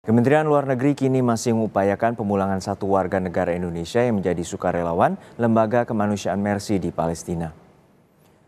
Kementerian Luar Negeri kini masih mengupayakan pemulangan satu warga negara Indonesia yang menjadi sukarelawan Lembaga Kemanusiaan Mercy di Palestina.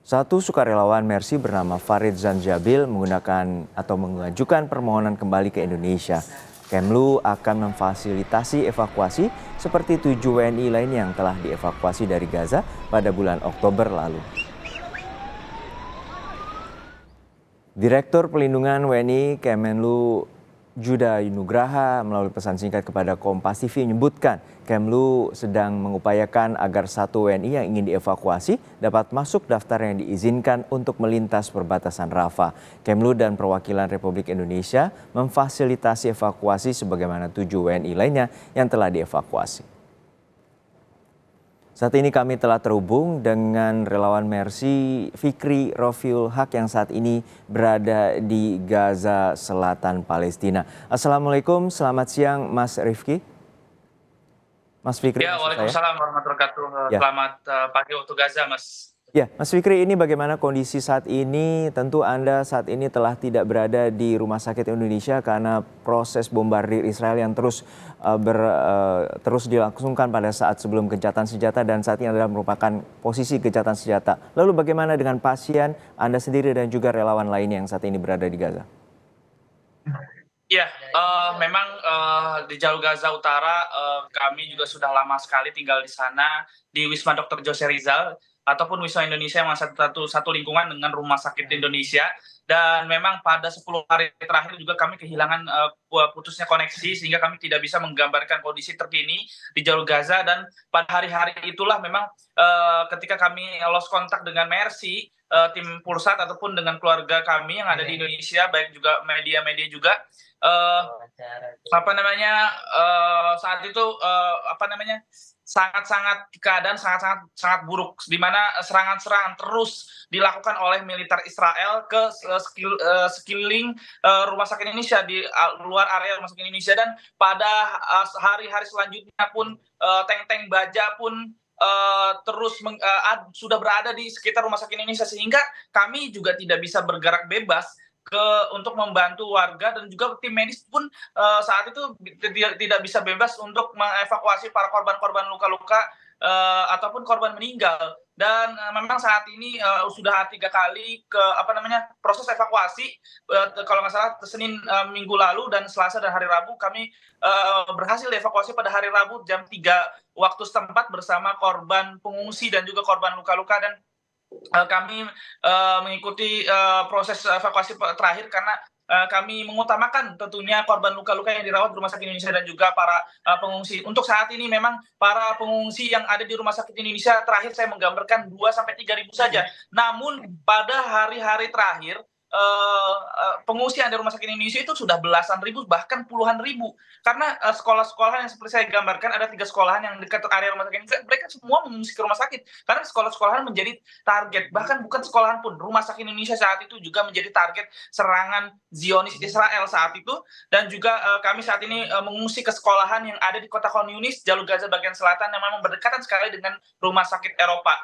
Satu sukarelawan Mercy bernama Farid Zanjabil menggunakan atau mengajukan permohonan kembali ke Indonesia. Kemlu akan memfasilitasi evakuasi seperti 7 WNI lain yang telah dievakuasi dari Gaza pada bulan Oktober lalu. Direktur Pelindungan WNI Kemenlu Juda Nugraha melalui pesan singkat kepada Kompas TV menyebutkan Kemlu sedang mengupayakan agar satu WNI yang ingin dievakuasi dapat masuk daftar yang diizinkan untuk melintas perbatasan Rafah. Kemlu dan perwakilan Republik Indonesia memfasilitasi evakuasi sebagaimana 7 WNI lainnya yang telah dievakuasi. Saat ini kami telah terhubung dengan relawan Mercy Fikri Rofiul Haq yang saat ini berada di Gaza Selatan, Palestina. Assalamualaikum, selamat siang Mas Rifki. Mas Fikri. Ya, waalaikumsalam warahmatullahi wabarakatuh. Ya. Selamat pagi waktu Gaza, Mas. Ya, Mas Fikri, ini bagaimana kondisi saat ini? Tentu Anda saat ini telah tidak berada di Rumah Sakit Indonesia karena proses bombardir Israel yang terus dilangsungkan pada saat sebelum gencatan senjata dan saat ini adalah merupakan posisi gencatan senjata. Lalu bagaimana dengan pasien Anda sendiri dan juga relawan lainnya yang saat ini berada di Gaza? Ya, memang di jalur Gaza Utara kami juga sudah lama sekali tinggal di sana di Wisma Dr. Jose Rizal ataupun Wisma Indonesia yang satu lingkungan dengan Rumah Sakit Indonesia. Dan memang pada 10 hari terakhir juga kami kehilangan putusnya koneksi sehingga kami tidak bisa menggambarkan kondisi terkini di jalur Gaza. Dan pada hari-hari itulah memang ketika kami lost kontak dengan Mercy, tim Pulsat ataupun dengan keluarga kami yang ada di Indonesia, baik juga media-media juga, saat itu keadaan sangat buruk, di mana serangan-serangan terus dilakukan oleh militer Israel ke sekeliling Rumah Sakit Indonesia di luar area Rumah Sakit Indonesia. Dan pada hari-hari selanjutnya pun tank-tank baja pun sudah berada di sekitar Rumah Sakit Indonesia, sehingga kami juga tidak bisa bergerak bebas untuk membantu warga, dan juga tim medis pun saat itu tidak bisa bebas untuk mengevakuasi para korban-korban luka-luka ataupun korban meninggal. Dan memang saat ini sudah 3 kali proses evakuasi, kalau nggak salah Senin minggu lalu dan Selasa dan hari Rabu kami berhasil dievakuasi pada hari Rabu jam 3 waktu setempat bersama korban pengungsi dan juga korban luka-luka. Dan kami mengikuti proses evakuasi terakhir karena kami mengutamakan tentunya korban luka-luka yang dirawat di Rumah Sakit Indonesia dan juga para pengungsi. Untuk saat ini memang para pengungsi yang ada di Rumah Sakit Indonesia terakhir saya menggambarkan 2-3 ribu saja. Namun pada hari-hari terakhir pengungsi yang ada di Rumah Sakit Indonesia itu sudah belasan ribu, bahkan puluhan ribu. Karena sekolah-sekolahan yang seperti saya gambarkan, ada 3 sekolahan yang dekat area Rumah Sakit Indonesia, mereka semua mengungsi ke rumah sakit. Karena sekolah-sekolahan menjadi target, bahkan bukan sekolahan pun, Rumah Sakit Indonesia saat itu juga menjadi target serangan Zionis Israel saat itu. Dan juga kami saat ini mengungsi ke sekolahan yang ada di kota Khan Yunis, jalur Gaza bagian selatan, yang memang berdekatan sekali dengan Rumah Sakit Eropa.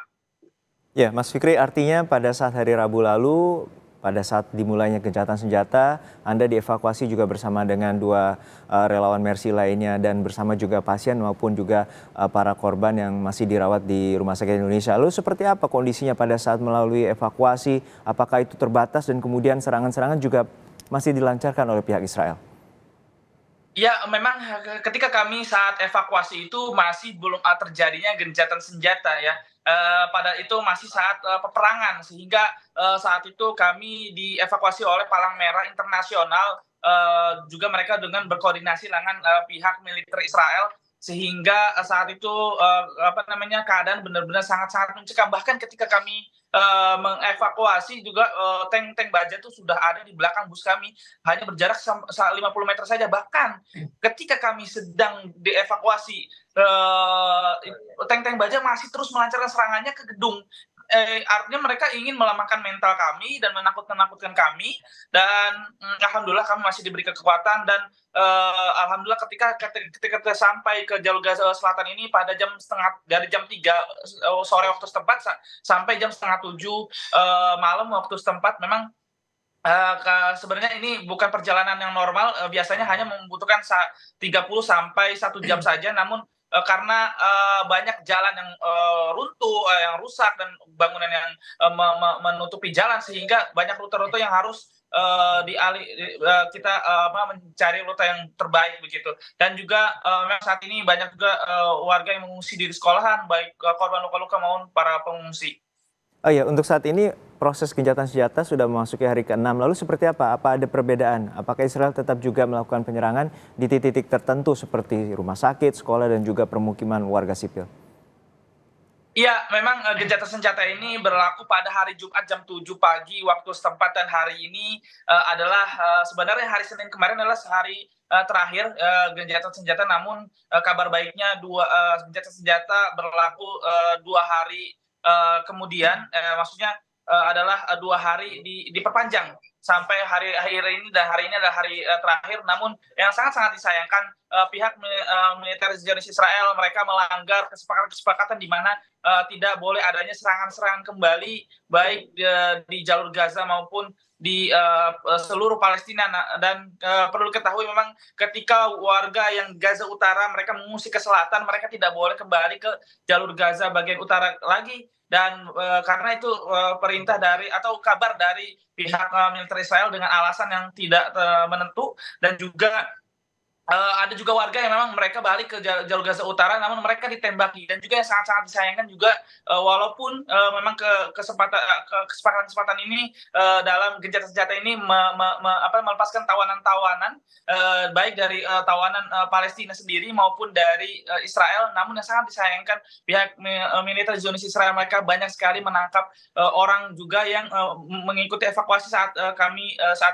Ya, Mas Fikri, artinya pada saat hari Rabu lalu, pada saat dimulainya gencatan senjata, Anda dievakuasi juga bersama dengan 2 relawan Mercy lainnya dan bersama juga pasien maupun juga para korban yang masih dirawat di Rumah Sakit Indonesia. Lalu seperti apa kondisinya pada saat melalui evakuasi? Apakah itu terbatas dan kemudian serangan-serangan juga masih dilancarkan oleh pihak Israel? Ya, memang ketika kami saat evakuasi itu masih belum terjadinya gencatan senjata ya. Pada itu masih saat peperangan, sehingga saat itu kami dievakuasi oleh Palang Merah Internasional, juga mereka dengan berkoordinasi dengan pihak militer Israel, sehingga saat itu keadaan benar-benar sangat-sangat mencekam. Bahkan ketika kami mengevakuasi juga tank-tank baja itu sudah ada di belakang bus kami, hanya berjarak 50 meter saja. Bahkan ketika kami sedang dievakuasi, tank-tank baja masih terus melancarkan serangannya ke gedung. Artinya mereka ingin melemahkan mental kami dan menakutkan kami. Dan alhamdulillah kami masih diberi kekuatan. Dan alhamdulillah ketika kita sampai ke jalur Gaza Selatan ini pada dari jam 3 sore waktu setempat sampai jam setengah 7 malam waktu setempat, memang Sebenarnya ini bukan perjalanan yang normal, biasanya hanya membutuhkan 30 sampai 1 jam saja, namun, karena, banyak jalan yang, runtuh, yang rusak dan bangunan yang, menutupi jalan sehingga banyak rute-rute yang harus, kita, mencari rute yang terbaik begitu. Dan juga, memang saat ini banyak juga, warga yang mengungsi di sekolahan, baik, korban luka-luka maupun para pengungsi. Oh ya, untuk saat ini proses gencatan senjata sudah memasuki hari ke-6. Lalu seperti apa? Apa ada perbedaan? Apakah Israel tetap juga melakukan penyerangan di titik-titik tertentu seperti rumah sakit, sekolah, dan juga permukiman warga sipil? Iya, memang, gencatan senjata ini berlaku pada hari Jumat jam 7 pagi waktu setempat dan hari ini, adalah, sebenarnya hari Senin kemarin adalah hari, terakhir, gencatan senjata namun, kabar baiknya gencatan senjata berlaku, 2 hari, kemudian, maksudnya, adalah, 2 hari diperpanjang sampai hari akhir ini dan hari ini adalah hari, terakhir. Namun yang sangat-sangat disayangkan, pihak militer Zionis Israel mereka melanggar kesepakatan-kesepakatan di mana tidak boleh adanya serangan-serangan kembali baik di jalur Gaza maupun di seluruh Palestina. Dan perlu diketahui memang ketika warga yang Gaza Utara mereka mengungsi ke selatan, mereka tidak boleh kembali ke jalur Gaza bagian utara lagi. Dan karena itu perintah dari atau kabar dari pihak militer Israel dengan alasan yang tidak menentu dan juga ada juga warga yang memang mereka balik ke jalur Gaza Utara, namun mereka ditembaki dan juga yang sangat-sangat disayangkan juga, walaupun, memang kesepakatan-kesepakatan ini, dalam gencatan senjata ini melepaskan tawanan-tawanan, baik dari, tawanan, Palestina sendiri maupun dari, Israel, namun yang sangat disayangkan pihak militer Zionis Israel mereka banyak sekali menangkap, orang juga yang, mengikuti evakuasi saat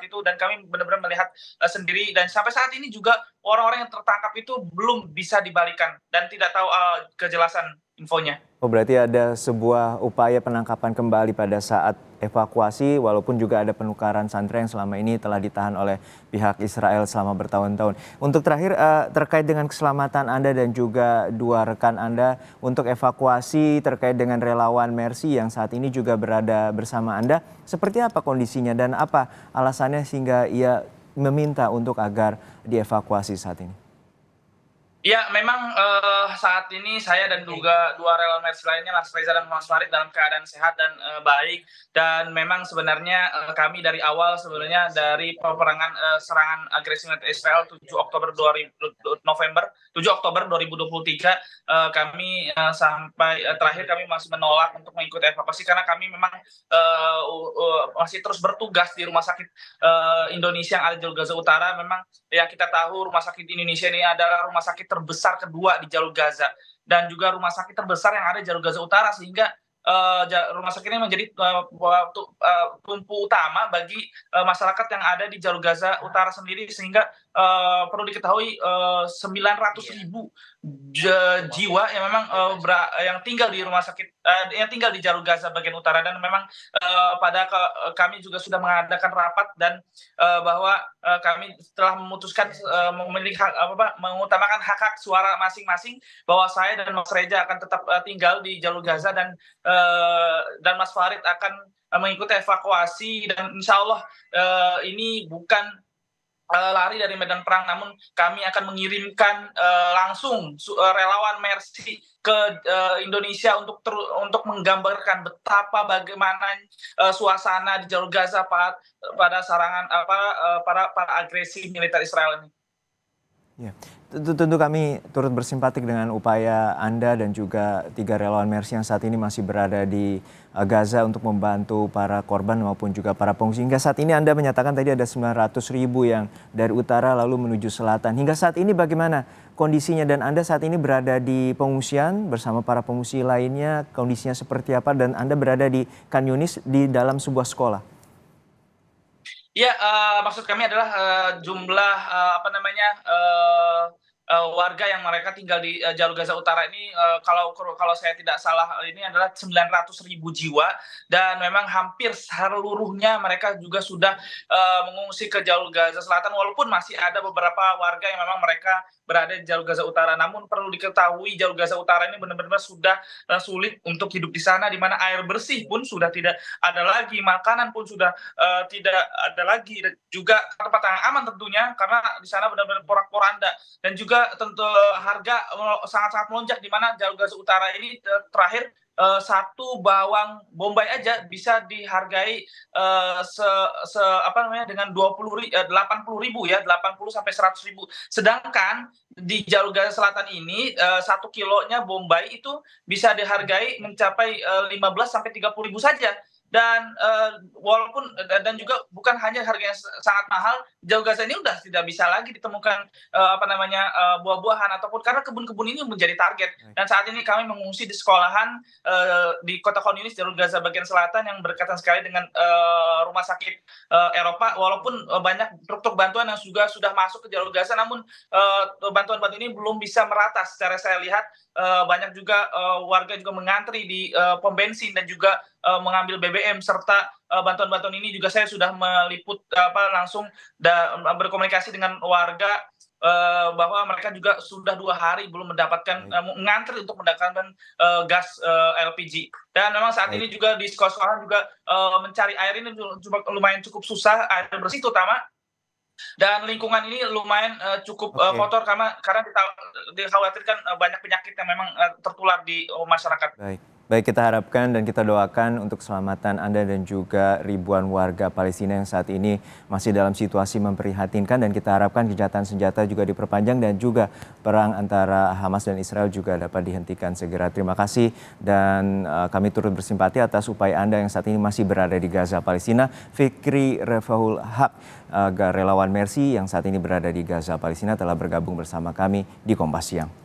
itu dan kami benar-benar melihat, sendiri dan sampai saat ini juga orang-orang yang tertangkap itu belum bisa dibalikan dan tidak tahu, kejelasan infonya. Oh, berarti ada sebuah upaya penangkapan kembali pada saat evakuasi, walaupun juga ada penukaran sandera yang selama ini telah ditahan oleh pihak Israel selama bertahun-tahun. Untuk terakhir, terkait dengan keselamatan Anda dan juga 2 rekan Anda untuk evakuasi terkait dengan relawan Mercy yang saat ini juga berada bersama Anda, seperti apa kondisinya dan apa alasannya sehingga ia meminta untuk agar dievakuasi saat ini? Ya, memang, saat ini saya dan juga 2 relawan Mercy lainnya, Mas Reza dan Mas Farid dalam keadaan sehat dan, baik. Dan memang sebenarnya, kami dari awal sebenarnya dari peperangan, serangan agresi militer Israel 7 Oktober 2023, kami, sampai, terakhir kami masih menolak untuk mengikuti evakuasi karena kami memang, masih terus bertugas di rumah sakit, Indonesia yang ada di jalur Gaza Utara. Memang yang kita tahu rumah sakit Indonesia ini adalah rumah sakit terbesar kedua di jalur Gaza dan juga rumah sakit terbesar yang ada di jalur Gaza Utara sehingga rumah sakit ini menjadi tumpu utama bagi masyarakat yang ada di jalur Gaza Utara sendiri sehingga perlu diketahui 900.000 jiwa yang memang yang tinggal di rumah sakit yang tinggal di jalur Gaza bagian utara dan memang kami juga sudah mengadakan rapat dan bahwa kami telah memutuskan memilih mengutamakan hak-hak suara masing-masing bahwa saya dan Mas Reza akan tetap tinggal di jalur Gaza dan Mas Farid akan mengikuti evakuasi dan insya Allah ini bukan lari dari medan perang, namun kami akan mengirimkan langsung relawan Mercy ke Indonesia untuk menggambarkan betapa bagaimana suasana di jalur Gaza pada serangan para agresi militer Israel ini. Ya, tentu kami turut bersimpatik dengan upaya Anda dan juga 3 relawan Mercy yang saat ini masih berada di Gaza untuk membantu para korban maupun juga para pengungsi. Hingga saat ini Anda menyatakan tadi ada 900.000 yang dari utara lalu menuju selatan. Hingga saat ini bagaimana kondisinya dan Anda saat ini berada di pengungsian bersama para pengungsi lainnya, kondisinya seperti apa dan Anda berada di Khan Yunis di dalam sebuah sekolah? Ya, maksud kami adalah jumlah warga yang mereka tinggal di jalur Gaza Utara ini, kalau saya tidak salah ini adalah 900.000 jiwa, dan memang hampir seluruhnya mereka juga sudah mengungsi ke jalur Gaza Selatan, walaupun masih ada beberapa warga yang memang mereka berada di jalur Gaza Utara. Namun perlu diketahui jalur Gaza Utara ini benar-benar sudah sulit untuk hidup di sana, di mana air bersih pun sudah tidak ada lagi, makanan pun sudah tidak ada lagi, dan juga tempat yang aman tentunya karena di sana benar-benar porak-poranda, dan juga tentu harga sangat-sangat melonjak, di mana jalur Gaza Utara ini terakhir satu bawang bombay aja bisa dihargai dengan 80.000 ya, 80 sampai 100.000. Sedangkan di jalur Gaza Selatan ini 1 kilonya bombay itu bisa dihargai mencapai 15 sampai 30.000 saja. Dan walaupun dan juga bukan hanya harganya sangat mahal, jalur Gaza ini udah tidak bisa lagi ditemukan buah-buahan ataupun karena kebun-kebun ini menjadi target. Dan saat ini kami mengungsi di sekolahan di kota Khan Yunis, jalur Gaza bagian selatan yang berdekatan sekali dengan rumah sakit Eropa. Walaupun banyak truk-truk bantuan yang juga sudah masuk ke jalur Gaza, namun bantuan-bantuan ini belum bisa merata. Secara saya lihat banyak juga warga juga mengantri di pom bensin dan juga mengambil BBM, serta bantuan-bantuan ini juga saya sudah meliput langsung dan berkomunikasi dengan warga bahwa mereka juga sudah 2 hari belum mendapatkan mengantri untuk mendapatkan gas LPG. Dan memang saat ini juga di sekolah-sekolah juga mencari air ini lumayan cukup susah, air bersih terutama. Dan lingkungan ini lumayan cukup kotor karena dikhawatirkan banyak penyakit yang memang tertular di masyarakat. Baik, kita harapkan dan kita doakan untuk keselamatan Anda dan juga ribuan warga Palestina yang saat ini masih dalam situasi memprihatinkan, dan kita harapkan gencatan senjata juga diperpanjang dan juga perang antara Hamas dan Israel juga dapat dihentikan segera. Terima kasih, dan kami turut bersimpati atas upaya Anda yang saat ini masih berada di Gaza, Palestina. Fikri Refahul Haq, relawan Mercy yang saat ini berada di Gaza, Palestina, telah bergabung bersama kami di Kompas Siang.